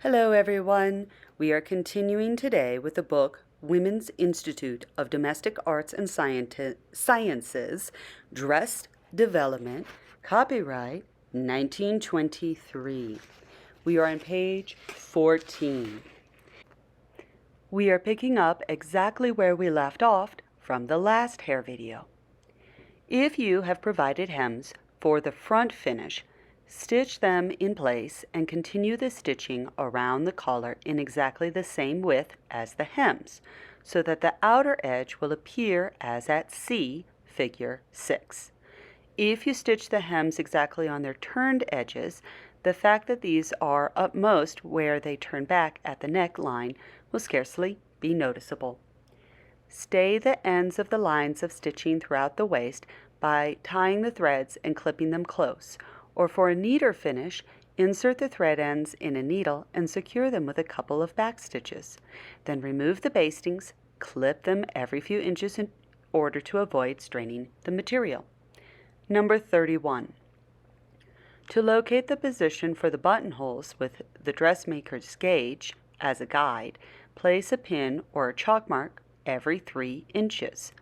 Hello everyone. We are continuing today with the book Women's Institute of Domestic Arts and Sciences, Dress Development, copyright 1923. We are on page 14. We are picking up exactly where we left off from the last hair video. If you have provided hems for the front finish, stitch them in place and continue the stitching around the collar in exactly the same width as the hems, so that the outer edge will appear as at C, figure 6. If you stitch the hems exactly on their turned edges, the fact that these are upmost where they turn back at the neckline will scarcely be noticeable. Stay the ends of the lines of stitching throughout the waist by tying the threads and clipping them close, or for a neater finish, insert the thread ends in a needle and secure them with a couple of back stitches. Then remove the bastings, clip them every few inches in order to avoid straining the material. Number 31. To locate the position for the buttonholes with the dressmaker's gauge as a guide, place a pin or a chalk mark every 3 inches.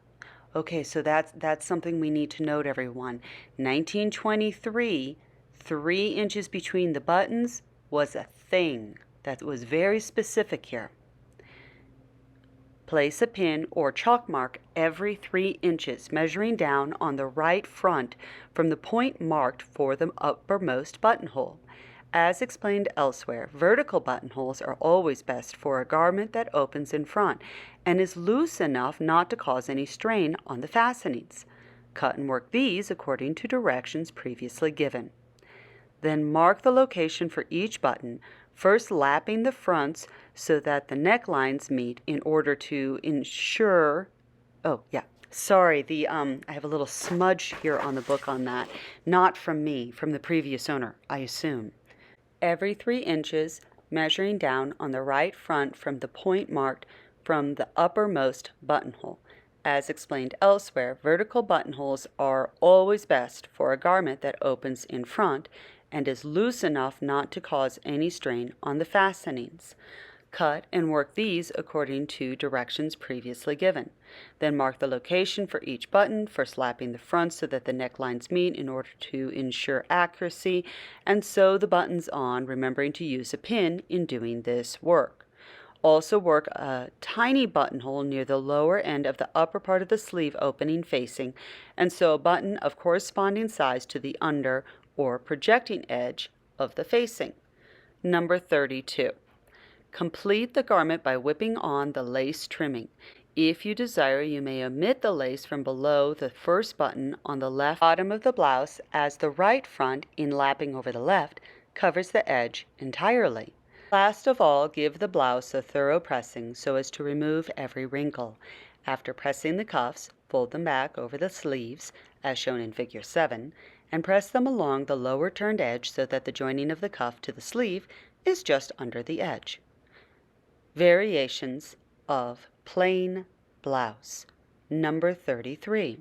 Okay, so that's something we need to note, everyone. 1923, 3 inches between the buttons was a thing. That was very specific here. Place a pin or chalk mark every 3 inches, measuring down on the right front from the point marked for the uppermost buttonhole. As explained elsewhere, vertical buttonholes are always best for a garment that opens in front and is loose enough not to cause any strain on the fastenings. Cut and work these according to directions previously given. Then mark the location for each button, first lapping the fronts so that the necklines meet in order to ensure... Sorry, I have a little smudge here on the book on that. Not from me, from the previous owner, I assume. Every 3 inches, measuring down on the right front from the point marked from the uppermost buttonhole. As explained elsewhere, vertical buttonholes are always best for a garment that opens in front and is loose enough not to cause any strain on the fastenings. Cut and work these according to directions previously given. Then mark the location for each button, first lapping the front so that the necklines meet in order to ensure accuracy, and sew the buttons on, remembering to use a pin in doing this work. Also work a tiny buttonhole near the lower end of the upper part of the sleeve opening facing, and sew a button of corresponding size to the under or projecting edge of the facing. Number 32. Complete the garment by whipping on the lace trimming. If you desire, you may omit the lace from below the first button on the left bottom of the blouse, as the right front, in lapping over the left, covers the edge entirely. Last of all, give the blouse a thorough pressing so as to remove every wrinkle. After pressing the cuffs, fold them back over the sleeves, as shown in figure 7, and press them along the lower turned edge so that the joining of the cuff to the sleeve is just under the edge. Variations of plain blouse. Number 33.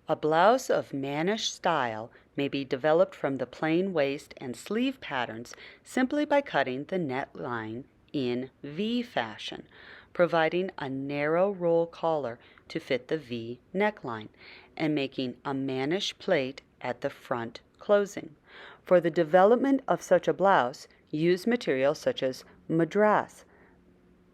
A blouse of mannish style may be developed from the plain waist and sleeve patterns simply by cutting the neckline in V fashion, providing a narrow roll collar to fit the V neckline, and making a mannish plait at the front closing. For the development of such a blouse, use materials such as madras,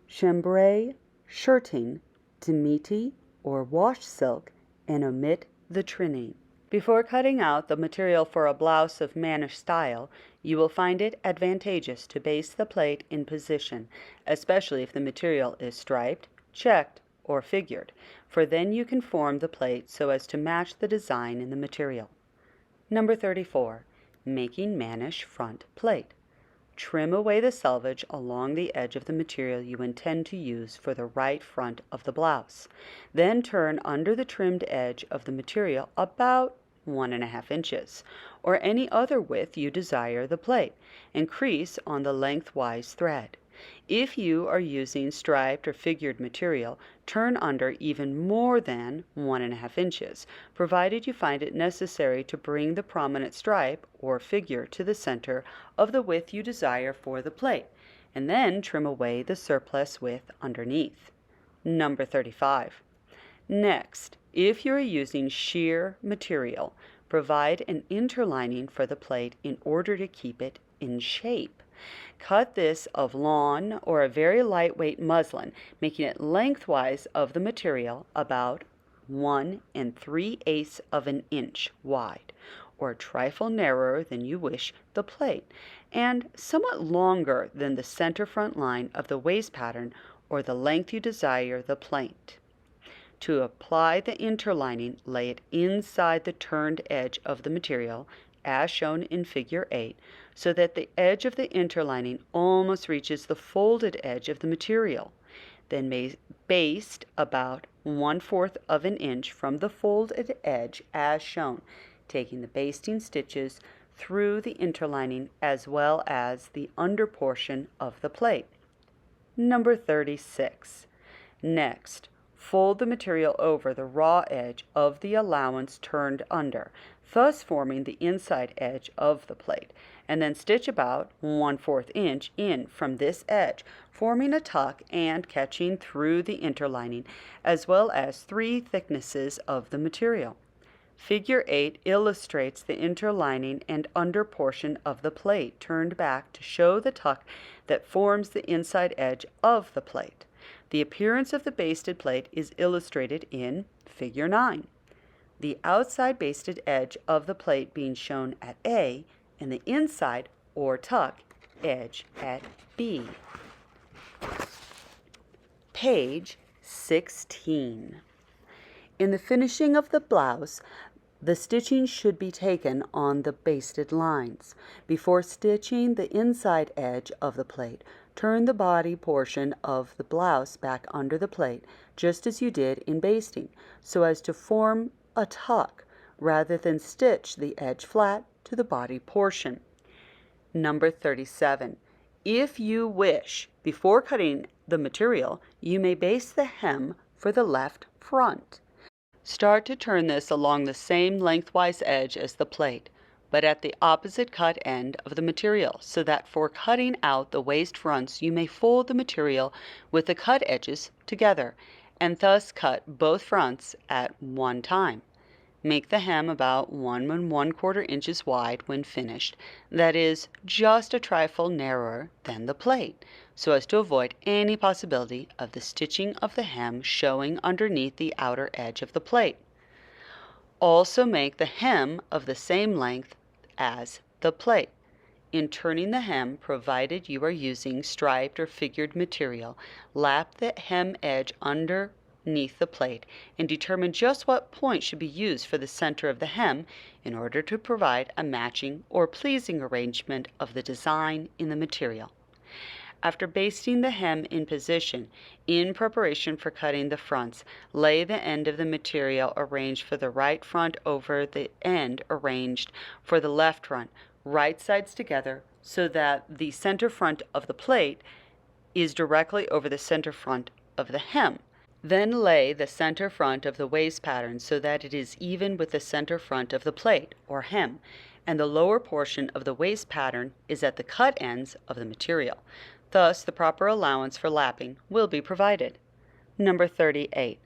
chambray, shirting, dimity, or wash silk, and omit the trimming. Before cutting out the material for a blouse of mannish style, you will find it advantageous to base the plait in position, especially if the material is striped, checked, or figured, for then you can form the plait so as to match the design in the material. Number 34. Making mannish front plait. Trim away the selvage along the edge of the material you intend to use for the right front of the blouse. Then turn under the trimmed edge of the material about 1½ inches, or any other width you desire the plait, and crease on the lengthwise thread. If you are using striped or figured material, turn under even more than 1.5 inches, provided you find it necessary to bring the prominent stripe or figure to the center of the width you desire for the plait, and then trim away the surplus width underneath. Number 35. Next, if you are using sheer material, provide an interlining for the plait in order to keep it in shape. Cut this of lawn or a very lightweight muslin, making it lengthwise of the material about 1 3/8 of an inch wide, or a trifle narrower than you wish the plait, and somewhat longer than the center front line of the waist pattern or the length you desire the plait. To apply the interlining, lay it inside the turned edge of the material, as shown in Figure 8, so that the edge of the interlining almost reaches the folded edge of the material. Then baste about 1/4 of an inch from the folded edge as shown, taking the basting stitches through the interlining as well as the under portion of the plait. Number 36. Next, fold the material over the raw edge of the allowance turned under, thus forming the inside edge of the plait, and then stitch about 1/4 inch in from this edge, forming a tuck and catching through the interlining, as well as 3 thicknesses of the material. Figure 8 illustrates the interlining and under portion of the plait turned back to show the tuck that forms the inside edge of the plait. The appearance of the basted plait is illustrated in Figure 9, the outside basted edge of the plait being shown at A and the inside or tuck edge at B. Page 16. In the finishing of the blouse, the stitching should be taken on the basted lines. Before stitching the inside edge of the plait, turn the body portion of the blouse back under the plait, just as you did in basting, so as to form a tuck, rather than stitch the edge flat to the body portion. Number 37. If you wish, before cutting the material, you may baste the hem for the left front. Start to turn this along the same lengthwise edge as the plait, but at the opposite cut end of the material, so that for cutting out the waist fronts you may fold the material with the cut edges together, and thus cut both fronts at one time. Make the hem about 1 1/4 inches wide when finished, that is, just a trifle narrower than the plait, so as to avoid any possibility of the stitching of the hem showing underneath the outer edge of the plait. Also make the hem of the same length as the plait. In turning the hem, provided you are using striped or figured material, lap the hem edge underneath the plait and determine just what point should be used for the center of the hem in order to provide a matching or pleasing arrangement of the design in the material. After basting the hem in position, in preparation for cutting the fronts, lay the end of the material arranged for the right front over the end arranged for the left front, right sides together, so that the center front of the plait is directly over the center front of the hem. Then lay the center front of the waist pattern so that it is even with the center front of the plait, or hem, and the lower portion of the waist pattern is at the cut ends of the material. Thus, the proper allowance for lapping will be provided. Number 38.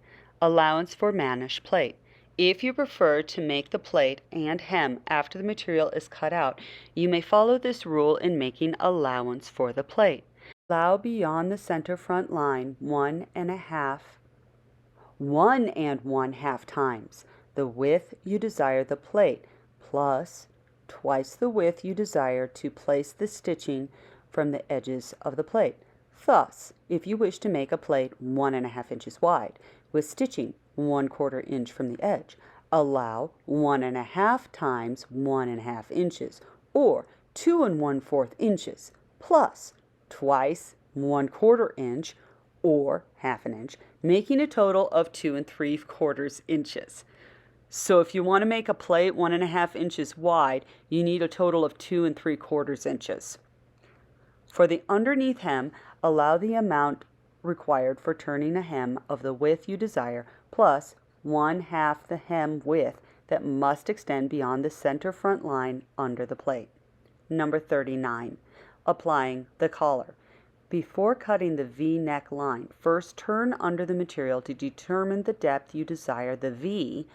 Allowance for mannish plait. If you prefer to make the plait and hem after the material is cut out, you may follow this rule in making allowance for the plait. Allow beyond the center front line 1 1/2 times the width you desire the plait, plus twice the width you desire to place the stitching from the edges of the plait. Thus, if you wish to make a plait 1 1/2 inches wide, with stitching 1/4 inch from the edge, allow 1 1/2 times 1 1/2 inches, or 2 1/4 inches, plus twice 1/4 inch, or 1/2 inch, making a total of 2 3/4 inches. So if you want to make a plait 1 1/2 inches wide, you need a total of 2 3/4 inches. For the underneath hem, allow the amount required for turning a hem of the width you desire, plus 1/2 the hem width that must extend beyond the center front line under the plait. Number 39, applying the collar. Before cutting the V-neck line, first turn under the material to determine the depth you desire the V,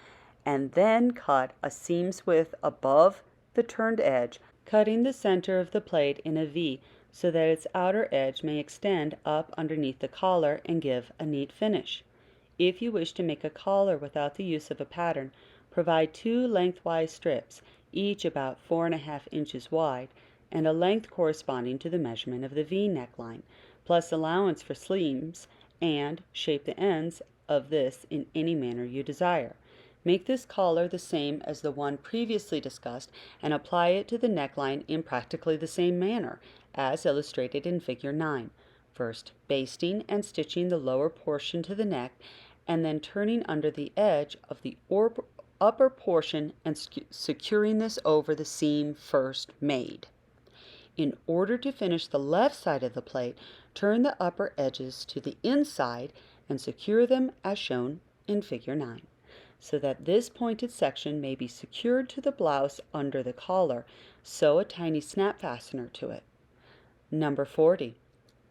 and then cut a seam's width above the turned edge, cutting the center of the plait in a V so that its outer edge may extend up underneath the collar and give a neat finish. If you wish to make a collar without the use of a pattern, provide 2 lengthwise strips, each about 4½ inches wide, and a length corresponding to the measurement of the V neckline, plus allowance for seams, and shape the ends of this in any manner you desire. Make this collar the same as the one previously discussed and apply it to the neckline in practically the same manner, as illustrated in Figure 9. First, basting and stitching the lower portion to the neck, and then turning under the edge of the upper portion and securing this over the seam first made. In order to finish the left side of the plait, turn the upper edges to the inside and secure them as shown in Figure 9, so that this pointed section may be secured to the blouse under the collar. Sew a tiny snap fastener to it. Number 40,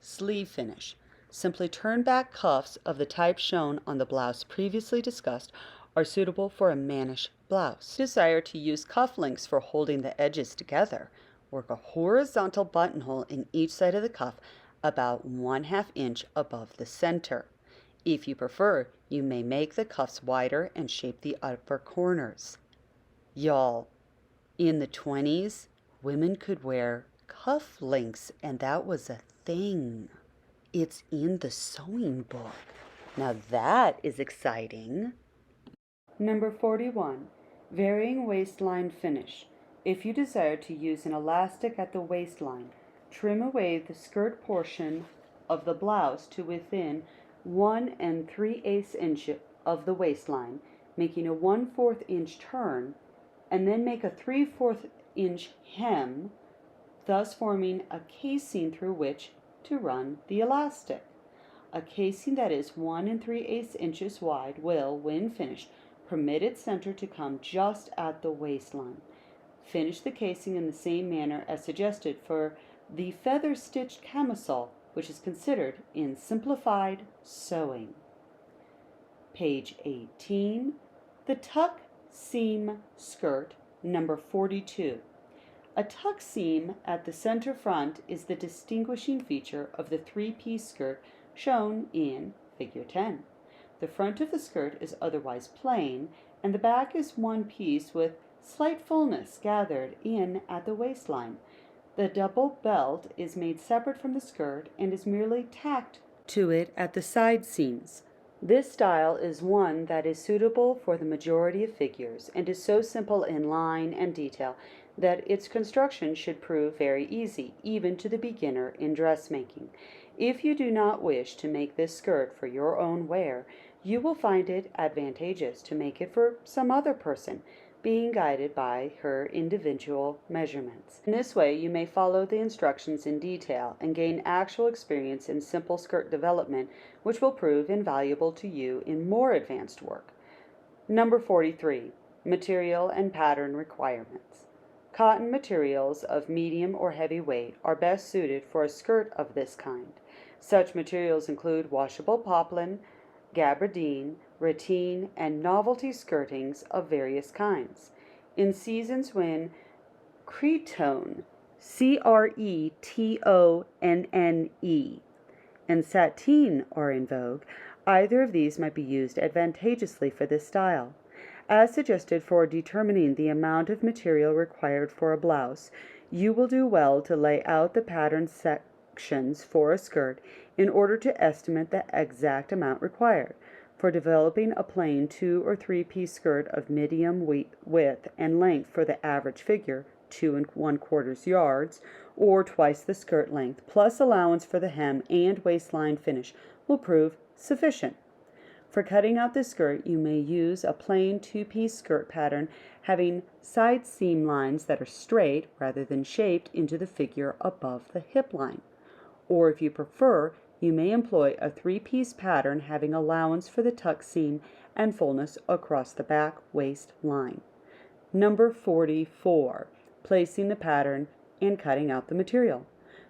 sleeve finish. Simply turn back cuffs of the type shown on the blouse previously discussed are suitable for a mannish blouse. If you desire to use cuff links for holding the edges together, work a horizontal buttonhole in each side of the cuff about 1/2 inch above the center. If you prefer, you may make the cuffs wider and shape the upper corners. Y'all, in the 20s, women could wear cuff links, and that was a thing. It's in the sewing book. Now that is exciting. Number 41, varying waistline finish. If you desire to use an elastic at the waistline, trim away the skirt portion of the blouse to within 1 3/8 inch of the waistline, making a 1/4 inch turn, and then make a 3/4 inch hem, thus forming a casing through which to run the elastic. A casing that is 1 3/8 inches wide will, when finished, permit its center to come just at the waistline. Finish the casing in the same manner as suggested for the feather-stitched camisole, which is considered in simplified sewing. Page 18, the tuck seam skirt, number 42. A tuck seam at the center front is the distinguishing feature of the 3-piece skirt shown in Figure 10. The front of the skirt is otherwise plain, and the back is one piece with slight fullness gathered in at the waistline. The double belt is made separate from the skirt and is merely tacked to it at the side seams. This style is one that is suitable for the majority of figures and is so simple in line and detail that its construction should prove very easy, even to the beginner in dressmaking. If you do not wish to make this skirt for your own wear, you will find it advantageous to make it for some other person, being guided by her individual measurements. In this way, you may follow the instructions in detail and gain actual experience in simple skirt development, which will prove invaluable to you in more advanced work. Number 43, material and pattern requirements. Cotton materials of medium or heavy weight are best suited for a skirt of this kind. Such materials include washable poplin, gabardine, ratteen, and novelty skirtings of various kinds. In seasons when cretonne, cretonne, and sateen are in vogue, either of these might be used advantageously for this style. As suggested for determining the amount of material required for a blouse, you will do well to lay out the pattern sections for a skirt in order to estimate the exact amount required. For developing a plain 2 or 3-piece skirt of medium width and length for the average figure, 2 1/4 yards, or twice the skirt length, plus allowance for the hem and waistline finish, will prove sufficient. For cutting out this skirt, you may use a plain 2-piece skirt pattern having side seam lines that are straight rather than shaped into the figure above the hip line. or if you prefer, you may employ a three-piece pattern having allowance for the tuck seam and fullness across the back waist line. Number 44, placing the pattern and cutting out the material.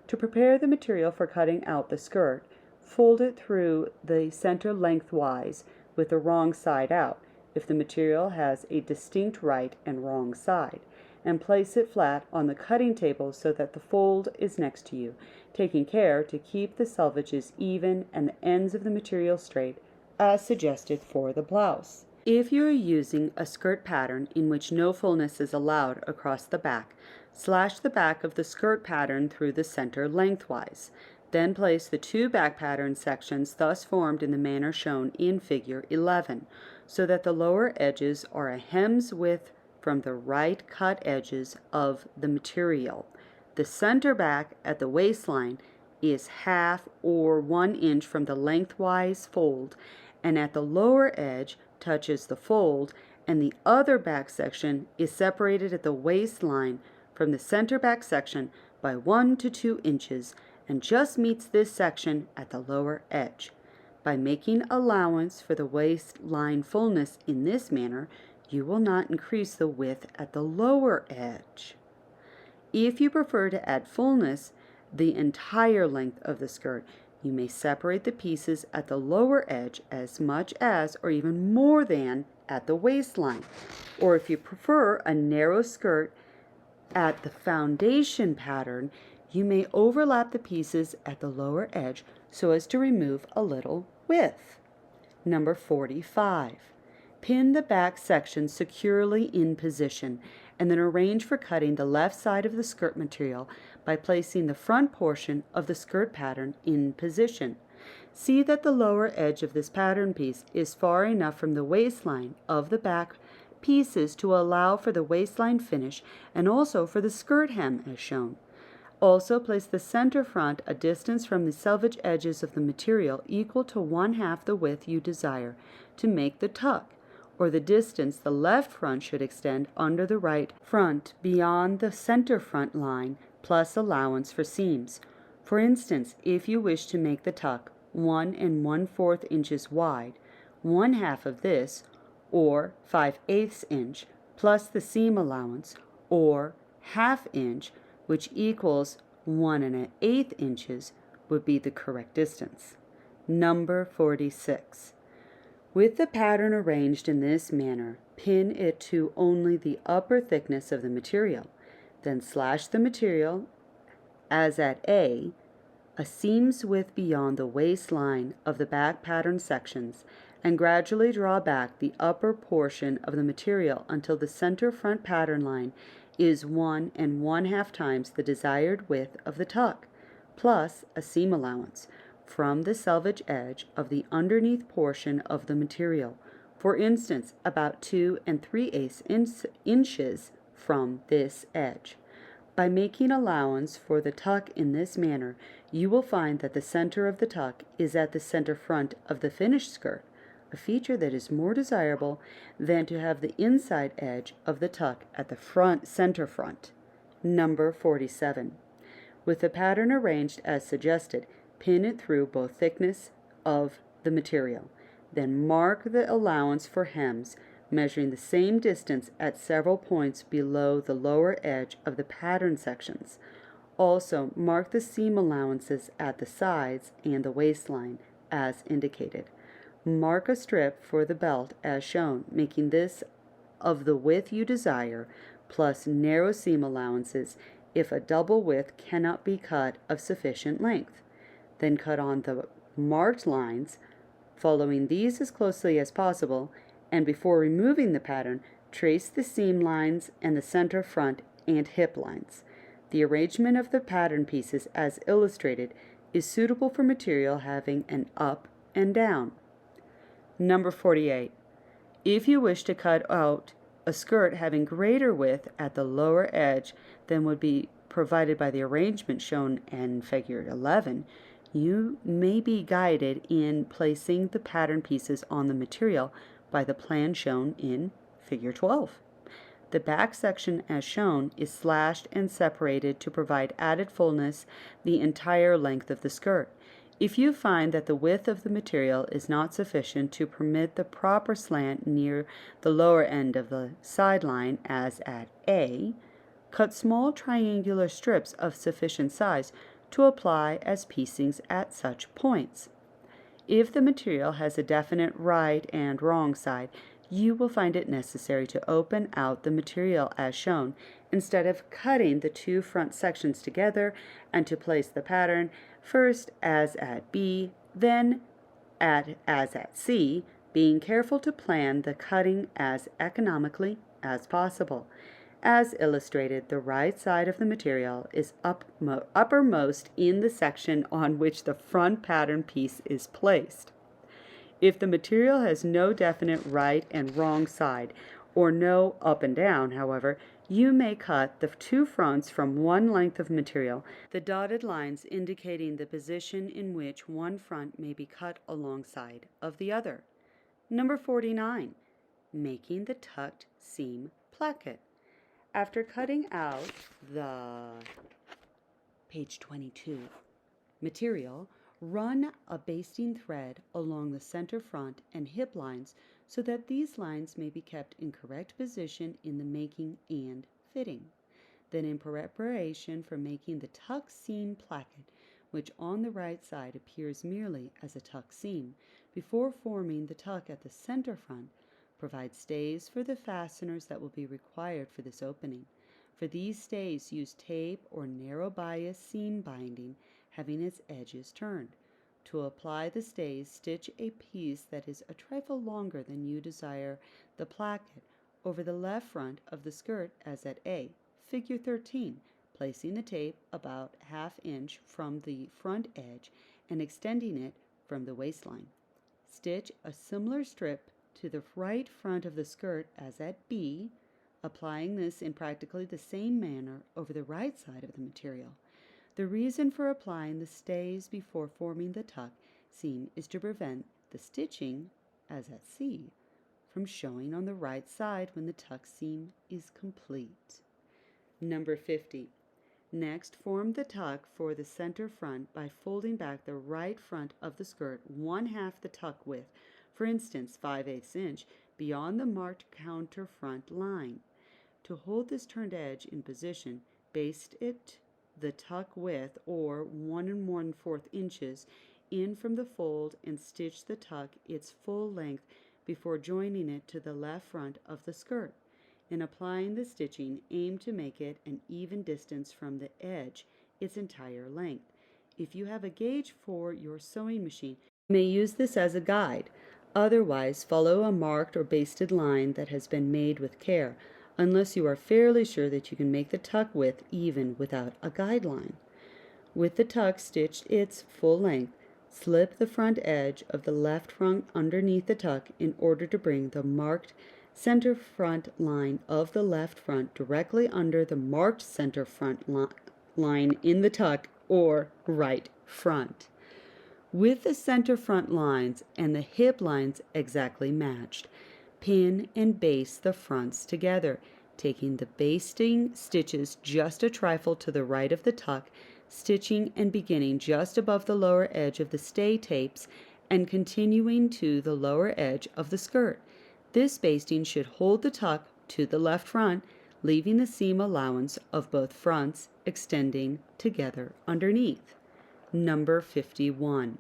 To prepare the material for cutting out the skirt, fold it through the center lengthwise with the wrong side out, if the material has a distinct right and wrong side, and place it flat on the cutting table so that the fold is next to you, taking care to keep the selvages even and the ends of the material straight, as suggested for the blouse. If you are using a skirt pattern in which no fullness is allowed across the back, slash the back of the skirt pattern through the center lengthwise. Then place the two back pattern sections thus formed in the manner shown in Figure 11, so that the lower edges are a hem's width from the right cut edges of the material. The center back at the waistline is half or 1 inch from the lengthwise fold, and at the lower edge touches the fold, and the other back section is separated at the waistline from the center back section by 1 to 2 inches and just meets this section at the lower edge. By making allowance for the waistline fullness in this manner, you will not increase the width at the lower edge. If you prefer to add fullness the entire length of the skirt, you may separate the pieces at the lower edge as much as or even more than at the waistline. Or if you prefer a narrow skirt at the foundation pattern, you may overlap the pieces at the lower edge so as to remove a little width. Number 45. Pin the back section securely in position and then arrange for cutting the left side of the skirt material by placing the front portion of the skirt pattern in position. See that the lower edge of this pattern piece is far enough from the waistline of the back pieces to allow for the waistline finish and also for the skirt hem as shown. Also place the center front a distance from the selvage edges of the material equal to 1/2 the width you desire to make the tuck, or the distance the left front should extend under the right front beyond the center front line plus allowance for seams. For instance, if you wish to make the tuck 1 1/4 inches wide, 1/2 of this, or 5/8 inch, plus the seam allowance, or 1/2 inch, which equals 1 1/8 inches, would be the correct distance. Number 46. With the pattern arranged in this manner, pin it to only the upper thickness of the material. Then slash the material, as at A, a seam's width beyond the waistline of the back pattern sections, and gradually draw back the upper portion of the material until the center front pattern line is 1 1/2 times the desired width of the tuck, plus a seam allowance from the selvage edge of the underneath portion of the material, for instance, about 2 3/8 inches from this edge. By making allowance for the tuck in this manner, you will find that the center of the tuck is at the center front of the finished skirt, a feature that is more desirable than to have the inside edge of the tuck at the center front. Number 47. With the pattern arranged as suggested, pin it through both thickness of the material. Then mark the allowance for hems, measuring the same distance at several points below the lower edge of the pattern sections. Also, mark the seam allowances at the sides and the waistline as indicated. Mark a strip for the belt as shown, making this of the width you desire, plus narrow seam allowances if a double width cannot be cut of sufficient length. Then cut on the marked lines, following these as closely as possible, and before removing the pattern, trace the seam lines and the center front and hip lines. The arrangement of the pattern pieces as illustrated is suitable for material having an up and down. Number 48. If you wish to cut out a skirt having greater width at the lower edge than would be provided by the arrangement shown in Figure 11, you may be guided in placing the pattern pieces on the material by the plan shown in Figure 12. The back section as shown is slashed and separated to provide added fullness the entire length of the skirt. If you find that the width of the material is not sufficient to permit the proper slant near the lower end of the sideline, as at A, cut small triangular strips of sufficient size to apply as piecings at such points. If the material has a definite right and wrong side, you will find it necessary to open out the material as shown, instead of cutting the two front sections together, and to place the pattern first as at B, then as at C, being careful to plan the cutting as economically as possible. As illustrated, the right side of the material is uppermost in the section on which the front pattern piece is placed. If the material has no definite right and wrong side, or no up and down, however, you may cut the two fronts from one length of material, the dotted lines indicating the position in which one front may be cut alongside of the other. Number 49, making the tucked seam placket. After cutting out the page 22 material, run a basting thread along the center front and hip lines so that these lines may be kept in correct position in the making and fitting. Then, in preparation for making the tuck seam placket, which on the right side appears merely as a tuck seam, before forming the tuck at the center front, provide stays for the fasteners that will be required for this opening. For these stays, use tape or narrow bias seam binding having its edges turned. To apply the stays, stitch a piece that is a trifle longer than you desire the placket over the left front of the skirt as at A, figure 13, placing the tape about ½ inch from the front edge and extending it from the waistline. Stitch a similar strip to the right front of the skirt as at B, applying this in practically the same manner over the right side of the material. The reason for applying the stays before forming the tuck seam is to prevent the stitching, as at C, from showing on the right side when the tuck seam is complete. Number 50. Next, form the tuck for the center front by folding back the right front of the skirt 1/2 the tuck width, for instance 5/8 inch, beyond the marked counter front line. To hold this turned edge in position, baste it the tuck width, or 1 1/4 inches, in from the fold and stitch the tuck its full length before joining it to the left front of the skirt. In applying the stitching, aim to make it an even distance from the edge its entire length. If you have a gauge for your sewing machine, you may use this as a guide. Otherwise, follow a marked or basted line that has been made with care, unless you are fairly sure that you can make the tuck width even without a guideline. With the tuck stitched its full length, slip the front edge of the left front underneath the tuck in order to bring the marked center front line of the left front directly under the marked center front line in the tuck, or right front. With the center front lines and the hip lines exactly matched, pin and baste the fronts together, taking the basting stitches just a trifle to the right of the tuck, stitching and beginning just above the lower edge of the stay tapes and continuing to the lower edge of the skirt. This basting should hold the tuck to the left front, leaving the seam allowance of both fronts extending together underneath. Number 51.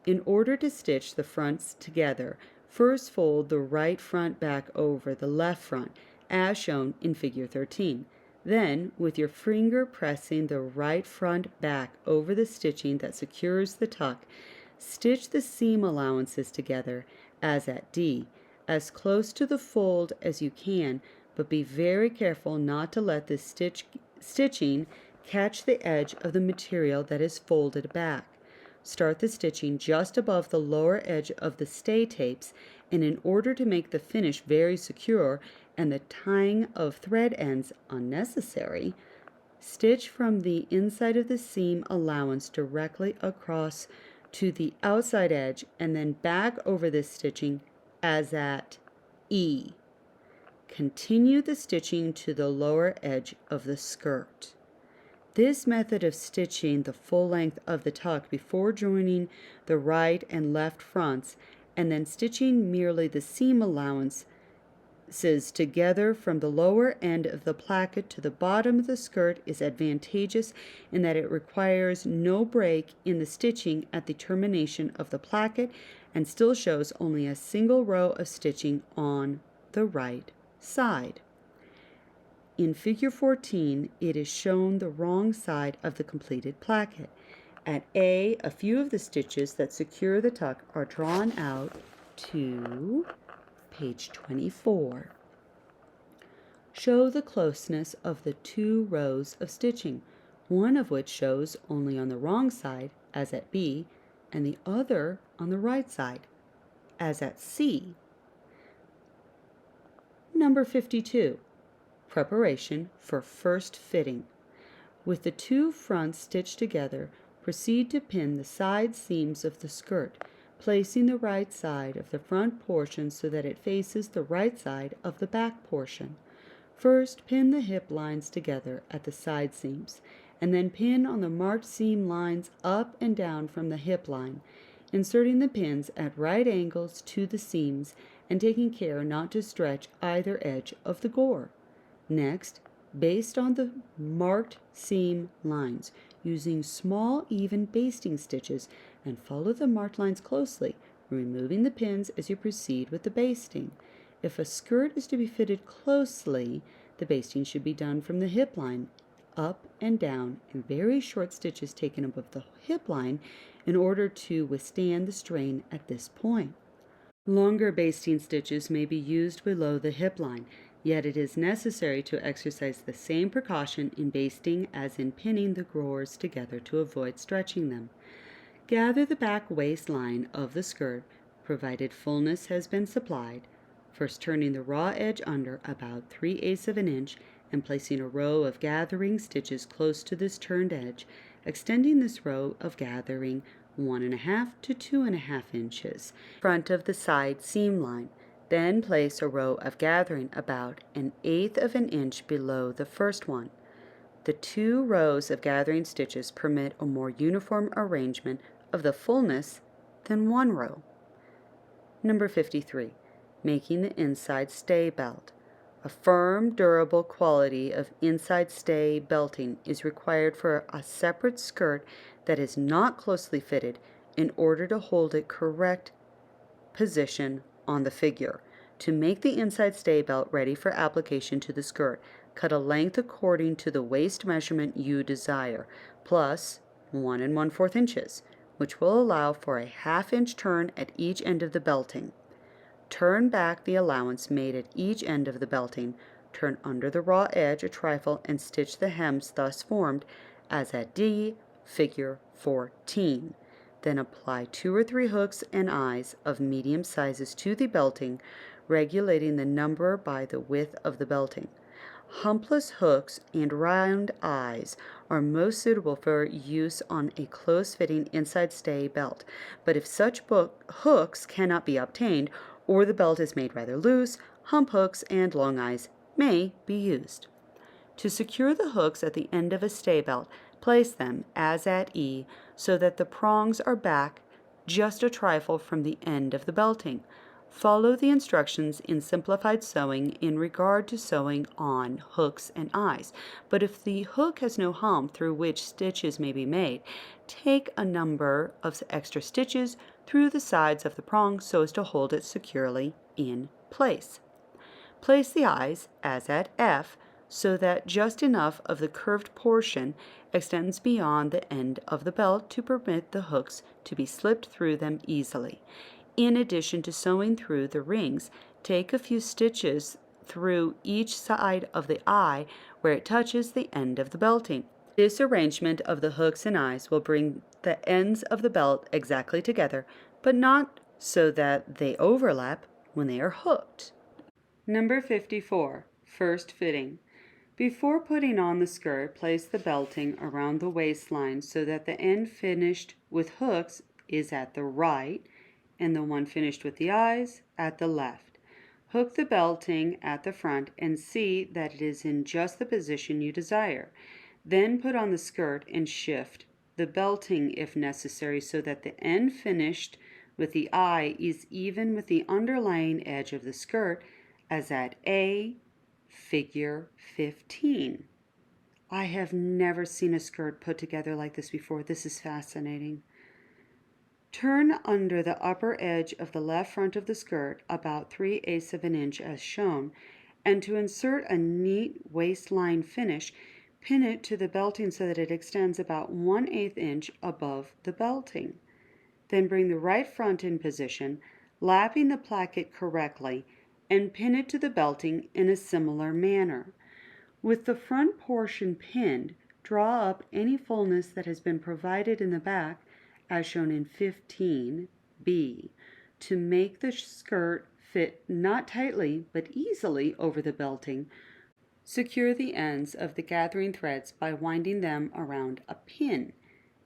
In order to stitch the fronts together, first fold the right front back over the left front, as shown in figure 13. Then, with your finger pressing the right front back over the stitching that secures the tuck, stitch the seam allowances together, as at D, as close to the fold as you can, but be very careful not to let the stitching catch the edge of the material that is folded back. Start the stitching just above the lower edge of the stay tapes, and in order to make the finish very secure and the tying of thread ends unnecessary, stitch from the inside of the seam allowance directly across to the outside edge and then back over this stitching as at E. Continue the stitching to the lower edge of the skirt. This method of stitching the full length of the tuck before joining the right and left fronts and then stitching merely the seam allowances together from the lower end of the placket to the bottom of the skirt is advantageous in that it requires no break in the stitching at the termination of the placket and still shows only a single row of stitching on the right side. In Figure 14, it is shown the wrong side of the completed placket. At A, a few of the stitches that secure the tuck are drawn out to page 24. Show the closeness of the 2 rows of stitching, one of which shows only on the wrong side, as at B, and the other on the right side, as at C. Number 52. Preparation for first fitting. With the 2 fronts stitched together, proceed to pin the side seams of the skirt, placing the right side of the front portion so that it faces the right side of the back portion. First, pin the hip lines together at the side seams, and then pin on the marked seam lines up and down from the hip line, inserting the pins at right angles to the seams and taking care not to stretch either edge of the gore. Next, baste on the marked seam lines using small even basting stitches and follow the marked lines closely, removing the pins as you proceed with the basting. If a skirt is to be fitted closely, the basting should be done from the hip line up and down in very short stitches taken above the hip line in order to withstand the strain at this point. Longer basting stitches may be used below the hip line, yet it is necessary to exercise the same precaution in basting as in pinning the gores together to avoid stretching them. Gather the back waistline of the skirt, provided fullness has been supplied, first turning the raw edge under about 3/8 of an inch and placing a row of gathering stitches close to this turned edge, extending this row of gathering 1.5 to 2.5 inches front of the side seam line. Then place a row of gathering about 1/8 of an inch below the first one. The 2 rows of gathering stitches permit a more uniform arrangement of the fullness than 1 row. Number 53. Making the inside stay belt. A firm, durable quality of inside stay belting is required for a separate skirt that is not closely fitted in order to hold it correct position on the figure. To make the inside stay belt ready for application to the skirt, cut a length according to the waist measurement you desire, plus 1 1/4 inches, which will allow for a 1/2 inch turn at each end of the belting. Turn back the allowance made at each end of the belting, turn under the raw edge a trifle, and stitch the hems thus formed, as at D, figure 14. Then apply 2 or 3 hooks and eyes of medium sizes to the belting, regulating the number by the width of the belting. Humpless hooks and round eyes are most suitable for use on a close-fitting inside stay belt, but if such hooks cannot be obtained, or the belt is made rather loose, hump hooks and long eyes may be used. To secure the hooks at the end of a stay belt, place them, as at E, so that the prongs are back just a trifle from the end of the belting. Follow the instructions in simplified sewing in regard to sewing on hooks and eyes, but if the hook has no hump through which stitches may be made, take a number of extra stitches through the sides of the prong so as to hold it securely in place. Place the eyes, as at F, so that just enough of the curved portion extends beyond the end of the belt to permit the hooks to be slipped through them easily. In addition to sewing through the rings, take a few stitches through each side of the eye where it touches the end of the belting. This arrangement of the hooks and eyes will bring the ends of the belt exactly together, but not so that they overlap when they are hooked. Number 54. First fitting. Before putting on the skirt, place the belting around the waistline so that the end finished with hooks is at the right and the one finished with the eyes at the left. Hook the belting at the front and see that it is in just the position you desire. Then put on the skirt and shift the belting if necessary so that the end finished with the eye is even with the underlying edge of the skirt as at A, figure 15. I have never seen a skirt put together like this before. This is fascinating. Turn under the upper edge of the left front of the skirt about 3/8 of an inch as shown, and to insert a neat waistline finish, pin it to the belting so that it extends about 1/8 inch above the belting. Then bring the right front in position, lapping the placket correctly, and pin it to the belting in a similar manner. With the front portion pinned, draw up any fullness that has been provided in the back, as shown in 15b, to make the skirt fit not tightly but easily over the belting. Secure the ends of the gathering threads by winding them around a pin,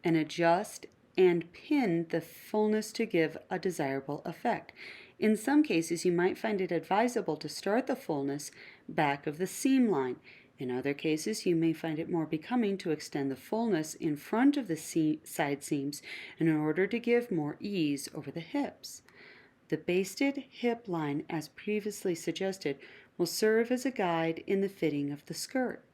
and adjust and pin the fullness to give a desirable effect. In some cases, you might find it advisable to start the fullness back of the seam line. In other cases, you may find it more becoming to extend the fullness in front of the side seams in order to give more ease over the hips. The basted hip line, as previously suggested, will serve as a guide in the fitting of the skirt.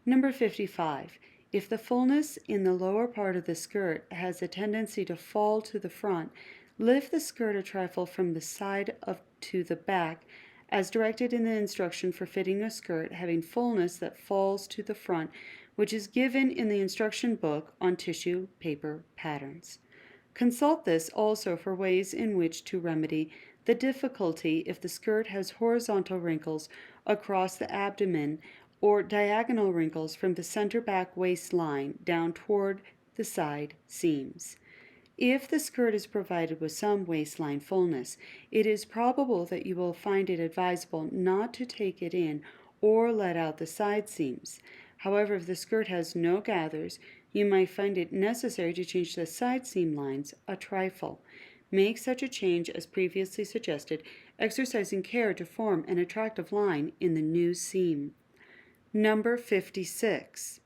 Number 55. If the fullness in the lower part of the skirt has a tendency to fall to the front, lift the skirt a trifle from the side to the back, as directed in the instruction for fitting a skirt having fullness that falls to the front, which is given in the instruction book on tissue paper patterns. Consult this also for ways in which to remedy the difficulty if the skirt has horizontal wrinkles across the abdomen or diagonal wrinkles from the center back waistline down toward the side seams. If the skirt is provided with some waistline fullness, it is probable that you will find it advisable not to take it in or let out the side seams. However, if the skirt has no gathers, you might find it necessary to change the side seam lines a trifle. Make such a change as previously suggested, exercising care to form an attractive line in the new seam. Number 56.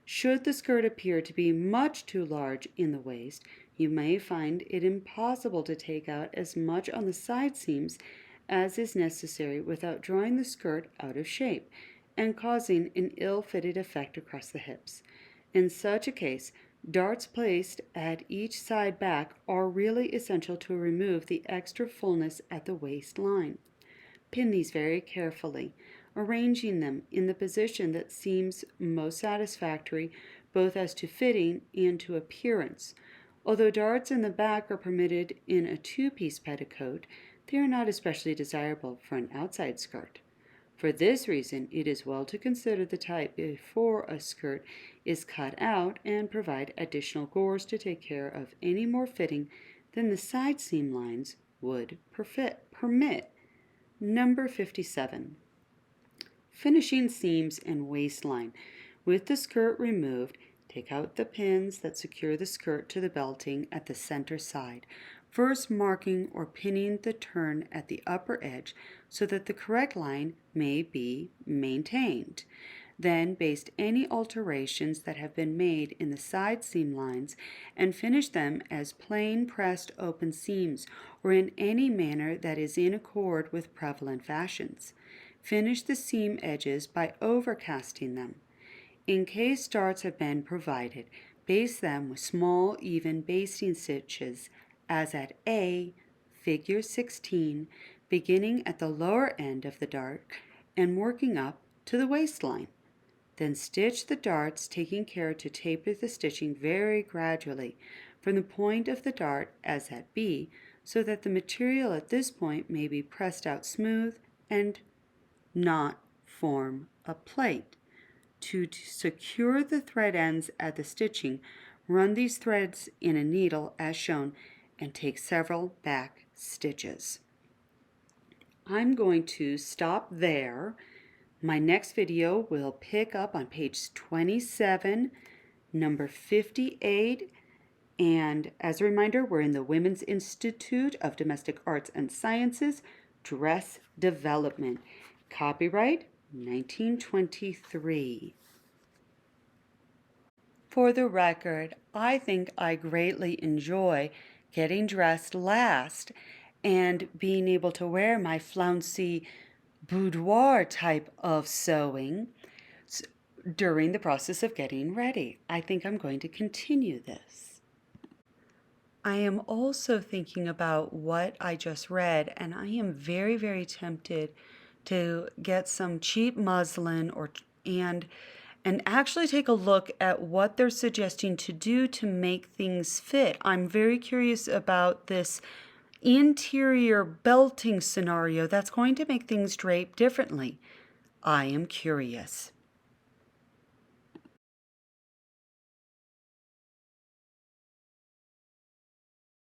Should the skirt appear to be much too large in the waist, you may find it impossible to take out as much on the side seams as is necessary without drawing the skirt out of shape and causing an ill-fitted effect across the hips. In such a case, darts placed at each side back are really essential to remove the extra fullness at the waistline. Pin these very carefully, arranging them in the position that seems most satisfactory both as to fitting and to appearance. Although darts in the back are permitted in a two-piece petticoat, they are not especially desirable for an outside skirt. For this reason, it is well to consider the type before a skirt is cut out and provide additional gores to take care of any more fitting than the side seam lines would permit. Number 57. Finishing seams and waistline. With the skirt removed, take out the pins that secure the skirt to the belting at the center side, first marking or pinning the turn at the upper edge so that the correct line may be maintained. Then baste any alterations that have been made in the side seam lines and finish them as plain pressed open seams or in any manner that is in accord with prevalent fashions. Finish the seam edges by overcasting them. In case darts have been provided, baste them with small, even basting stitches, as at A, figure 16, beginning at the lower end of the dart and working up to the waistline. Then stitch the darts, taking care to taper the stitching very gradually from the point of the dart, as at B, so that the material at this point may be pressed out smooth and not form a plait. To secure the thread ends at the stitching, run these threads in a needle as shown and take several back stitches. I'm going to stop there. My next video will pick up on page 27, number 58, and as a reminder, we're in the Women's Institute of Domestic Arts and Sciences, dress development. Copyright 1923. For the record, I think I greatly enjoy getting dressed last and being able to wear my flouncy boudoir type of sewing during the process of getting ready. I think I'm going to continue this. I am also thinking about what I just read, and I am very, very tempted to get some cheap muslin and actually take a look at what they're suggesting to do to make things fit. I'm very curious about this interior belting scenario that's going to make things drape differently. I am curious.